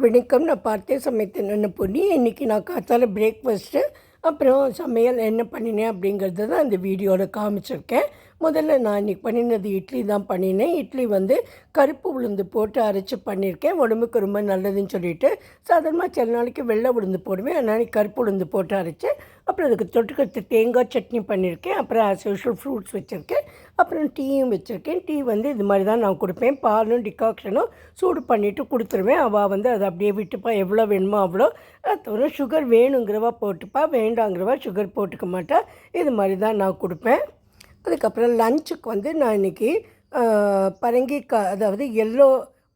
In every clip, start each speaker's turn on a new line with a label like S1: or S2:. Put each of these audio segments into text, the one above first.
S1: வணக்கம். நான் பார்த்தே சமைத்தேன் என்ன பொண்ணி. இன்றைக்கி நான் காத்தால பிரேக்ஃபாஸ்ட்டு அப்புறம் சமையல் என்ன பண்ணினேன் அப்படிங்கிறது தான் இந்த வீடியோவில் காமிச்சிருக்கேன். முதல்ல நான் இன்றைக்கி பண்ணினது இட்லி தான் பண்ணினேன். இட்லி வந்து கருப்பு உளுந்து போட்டு அரைச்சி பண்ணியிருக்கேன். உடம்புக்கு ரொம்ப நல்லதுன்னு சொல்லிவிட்டு சாதாரணமாக சில நாளைக்கு வெள்ளை உளுந்து போடுவேன். அதனால் கருப்பு உளுந்து போட்டு அரைச்சி அப்புறம் அதுக்கு தொட்டுக்கிறது தேங்காய் சட்னி பண்ணியிருக்கேன். அப்புறம் ஆஸ் யூஷுவல் ஃப்ரூட்ஸ் வச்சுருக்கேன். அப்புறம் டீயும் வச்சுருக்கேன். டீ வந்து இது மாதிரி தான் நான் கொடுப்பேன். பாலும் டிகாக்ஷனும் சூடு பண்ணிவிட்டு கொடுத்துருவேன். அவள் வந்து அதை அப்படியே விட்டுப்பா, எவ்வளோ வேணுமோ அவ்வளோ. தவிர சுகர் வேணுங்கிறவா போட்டுப்பா, வேண்டாங்கிறவா சுகர் போட்டுக்க மாட்டா. இது மாதிரி தான் நான் கொடுப்பேன். அதுக்கப்புறம் லஞ்சுக்கு வந்து நான் இன்றைக்கி பரங்கிக்காய், அதாவது எல்லோ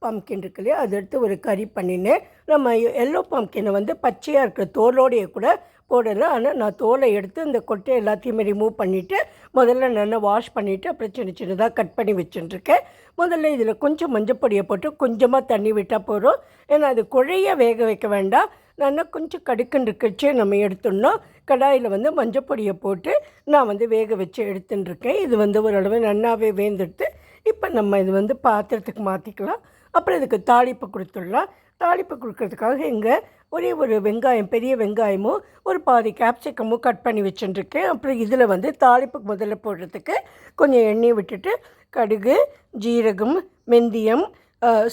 S1: பம்கின் இருக்கு இல்லையா, அதை எடுத்து ஒரு கறி பண்ணினேன். நம்ம எல்லோ பம்கினை வந்து பச்சையாக இருக்கிற தோலோடைய கூட போடலை. ஆனால் நான் தோலை எடுத்து இந்த கொட்டை எல்லாத்தையுமே ரிமூவ் பண்ணிவிட்டு முதல்ல நல்லா வாஷ் பண்ணிவிட்டு அப்புறம் சின்ன சின்னதாக கட் பண்ணி வச்சுட்டுருக்கேன். முதல்ல இதில் கொஞ்சம் மஞ்சப்பொடியை போட்டு கொஞ்சமாக தண்ணி விட்டால் போகிறோம். ஏன்னா அது குழைய வேக வைக்க வேண்டாம். நல்லா கொஞ்சம் கடுக்குன்னு இருக்கச்சே நம்ம எடுத்துடணும். கடாயில் வந்து மஞ்சப்பொடியை போட்டு நான் வந்து வேக வச்சு எடுத்துட்டுருக்கேன். இது வந்து ஓரளவு நன்னாவே வேந்துடுத்து. இப்போ நம்ம இது வந்து பாத்திரத்துக்கு மாற்றிக்கலாம். அப்புறம் இதுக்கு தாளிப்பு கொடுத்துடலாம். தாளிப்பு கொடுக்கறதுக்காக இங்கே ஒரே ஒரு வெங்காயம், பெரிய வெங்காயமும் ஒரு பாதி கேப்சிகமும் கட் பண்ணி வச்சுட்டுருக்கேன். அப்புறம் இதில் வந்து தாளிப்புக்கு முதல்ல போடுறதுக்கு கொஞ்சம் எண்ணெய் விட்டுட்டு கடுகு, ஜீரகம், வெந்தயம்,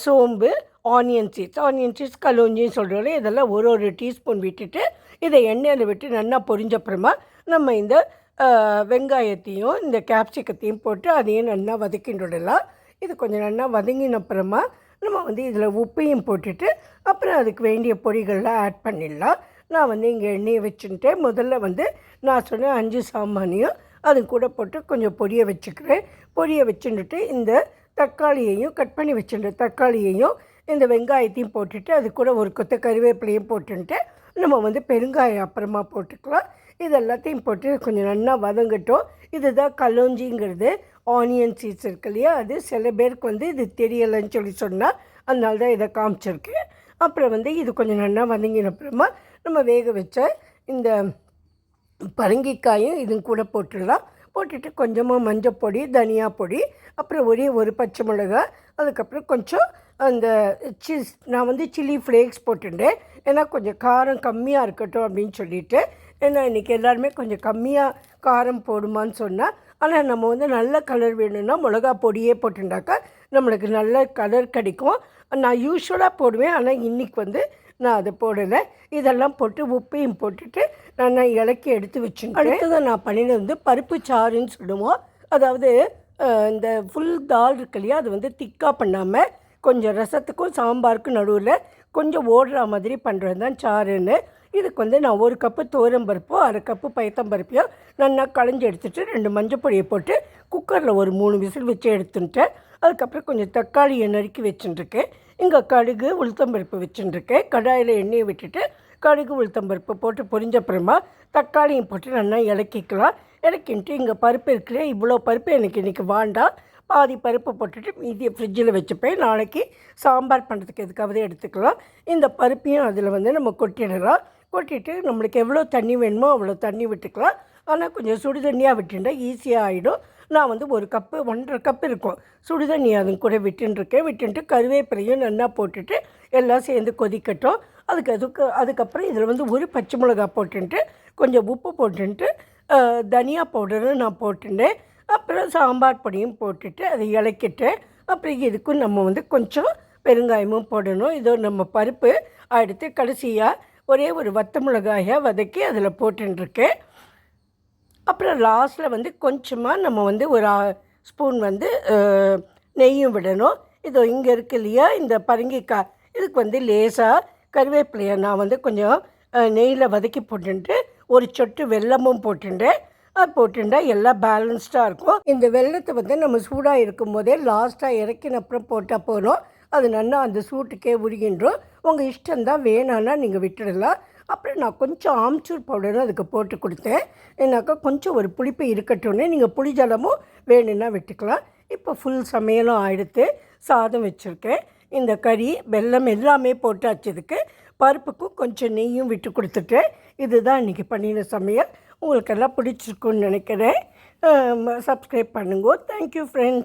S1: சோம்பு, ஆனியன் சீட்ஸ் கலோஞ்சின்னு சொல்கிறோம், இதெல்லாம் ஒரு டீஸ்பூன் விட்டுட்டு இதை எண்ணெயில் விட்டு நல்லா பொரிஞ்சப்புறமா நம்ம இந்த வெங்காயத்தையும் இந்த கேப்சிகத்தையும் போட்டு அதையும் நல்லா வதக்கிட்டுடலாம். இது கொஞ்சம் நல்லா வதங்கினப்புறமா நம்ம வந்து இதில் உப்பையும் போட்டுட்டு அப்புறம் அதுக்கு வேண்டிய பொடிகள்லாம் ஆட் பண்ணிடலாம். நான் வந்து இங்கே எண்ணெயை வச்சுட்டேன். முதல்ல வந்து நான் சொன்ன 5 சாமானையும் அது கூட போட்டு கொஞ்சம் பொடியை வச்சுக்கிறேன். பொடியை வச்சுட்டு இந்த தக்காளியையும் கட் பண்ணி வச்சுட்டு தக்காளியையும் இந்த வெங்காயத்தையும் போட்டுட்டு அது கூட ஒரு கொத்த கறிவேப்பிலையும் போட்டுட்டு நம்ம வந்து பெருங்காயம் அப்புறமா போட்டுக்கலாம். இது எல்லாத்தையும் போட்டு கொஞ்சம் நல்லா வதங்கட்டும். இதுதான் கலோஞ்சிங்கிறது. ஆனியன் சீட்ஸ் இருக்கு இல்லையா, அது சில பேருக்கு வந்து இது தெரியலைன்னு சொன்னால் அதனால தான் இதை காமிச்சிருக்கேன். அப்புறம் வந்து இது கொஞ்சம் நல்லா வதங்கின அப்புறமா நம்ம வேக வச்ச இந்த பரங்கிக்காயும் இதுவும் கூட போட்டுடலாம். போட்டுட்டு கொஞ்சமாக மஞ்சப்பொடி, தனியா பொடி, அப்புறம் ஒரே ஒரு பச்சை மிளகா, அதுக்கப்புறம் கொஞ்சம் அந்த நான் வந்து சில்லி ஃப்ளேக்ஸ் போட்டுட்டேன். ஏன்னா கொஞ்சம் காரம் கம்மியாக இருக்கட்டும் அப்படின்னு சொல்லிவிட்டு. ஏன்னா இன்றைக்கி எல்லாருமே கொஞ்சம் கம்மியாக காரம் போடுமான்னு சொன்னால், ஆனால் நம்ம வந்து நல்ல கலர் வேணும்னா மிளகா பொடியே போட்டுட்டாக்கா நம்மளுக்கு நல்ல கலர் கிடைக்கும். நான் யூஸ்வலாக போடுவேன், ஆனால் இன்றைக்கி வந்து நான் அதை போடலை. இதெல்லாம் போட்டு உப்பையும் போட்டுட்டு நான் இலக்கி எடுத்து வச்சுட்டேன். அடுத்ததான் நான் பண்ணினது வந்து பருப்பு சாறுன்னு சொல்லுவோம். அதாவது இந்த ஃபுல் தால் இருக்கு இல்லையா, அது வந்து திக்காக பண்ணாமல் கொஞ்சம் ரசத்துக்கும் சாம்பாருக்கும் நடுவில் கொஞ்சம் ஓடுற மாதிரி பண்ணுறது தான் சாறுன்னு. இதுக்கு வந்து நான் 1 கப்பு துவரம்பருப்போ 1/2 கப்பு பயத்தம்பருப்பையோ நல்லா களைஞ்சி எடுத்துகிட்டு 2 மஞ்சப்பொடியை போட்டு குக்கரில் ஒரு 3 விசில் வச்சு எடுத்துட்டேன். அதுக்கப்புறம் கொஞ்சம் தக்காளியை நறுக்கி வச்சுட்டுருக்கேன். இங்கே கடுகு, உளுத்தம்பருப்பு வச்சுட்டுருக்கேன். கடாயில் எண்ணெயை விட்டுட்டு கடுகு, உளுத்தம்பருப்பு போட்டு பொரிஞ்சப்புறமா தக்காளியும் போட்டு நல்லா இலக்கிக்கலாம். இலக்கின்ட்டு இங்கே பருப்பு இருக்குல்லையே, இவ்வளோ பருப்பு எனக்கு இன்றைக்கி வேண்டாம். பாதி பருப்பு போட்டுட்டு மீதியை ஃப்ரிட்ஜில் வச்சுப்பேன். நாளைக்கு சாம்பார் பண்ணுறதுக்கு எதுக்காவது எடுத்துக்கலாம். இந்த பருப்பையும் அதில் வந்து நம்ம கொட்டிடலாம். கொட்டிட்டு நம்மளுக்கு எவ்வளோ தண்ணி வேணுமோ அவ்வளோ தண்ணி விட்டுக்கலாம். ஆனால் கொஞ்சம் சுடு தண்ணியாக விட்டுட்டா ஈஸியாக ஆகிடும். நான் வந்து 1 கப்பு 1.5 கப்பு இருக்கும் சுடு தண்ணி அது கூட விட்டுட்டு கருவேப்பிலையும் நல்லா போட்டுட்டு எல்லாம் சேர்ந்து கொதிக்கட்டும். அதுக்கப்புறம் இதில் வந்து ஒரு பச்சை மிளகா போட்டுட்டு கொஞ்சம் உப்பு போட்டுட்டு தனியா பவுடரும் நான் போட்டுட்டேன். அப்புறம் சாம்பார் பொடியும் போட்டுட்டு அதை இலக்கிட்டு அப்புறம் இதுக்கும் நம்ம வந்து கொஞ்சம் பெருங்காயமும் போடணும். இதோ நம்ம பருப்பு எடுத்து கடைசியாக ஒரே ஒரு வத்த மிளகாயை வதக்கி அதில் போட்டுருக்கேன். அப்புறம் லாஸ்ட்டில் வந்து கொஞ்சமாக நம்ம வந்து ஒரு ஸ்பூன் வந்து நெய்யும் விடணும். இதோ இங்கே இருக்கு இல்லையா இந்த பரங்கிக்காய், இதுக்கு வந்து லேசாக கருவேப்பிலையை நான் வந்து கொஞ்சம் நெய்யில் வதக்கி போட்டுட்டு ஒரு சொட்டு வெல்லமும் போட்டுட்டேன். அது போட்டுட்டா எல்லாம் பேலன்ஸ்டாக இருக்கும். இந்த வெல்லத்தை வந்து நம்ம சூடாக இருக்கும் போதே லாஸ்ட்டாக இறக்கின அப்புறம் போட்டால் போதும். அது நல்லா அந்த சூட்டுக்கே உருகின்றோம். உங்கள் இஷ்டம்தான், வேணான்னா நீங்கள் விட்டுடலாம். அப்புறம் நான் கொஞ்சம் ஆம்ச்சூர் பவுடரும் அதுக்கு போட்டு கொடுத்தேன். ஏன்னாக்கா கொஞ்சம் ஒரு புளிப்பு இருக்கட்டும்னு. நீங்கள் புளி ஜலமும் வேணும்னா விட்டுக்கலாம். இப்போ ஃபுல் சமையலும் ஆகிடுத்து. சாதம் வச்சுருக்கேன். இந்த கறி, வெல்லம் எல்லாமே போட்டாச்சதுக்கு பருப்புக்கும் கொஞ்சம் நெய்யும் விட்டு கொடுத்துட்டேன். இதுதான் இன்றைக்கி பண்ணின சமையல். உங்களுக்கெல்லாம் பிடிச்சிருக்குன்னு நினைக்கிறேன். சப்ஸ்கிரைப் பண்ணுங்க. Thank you friends.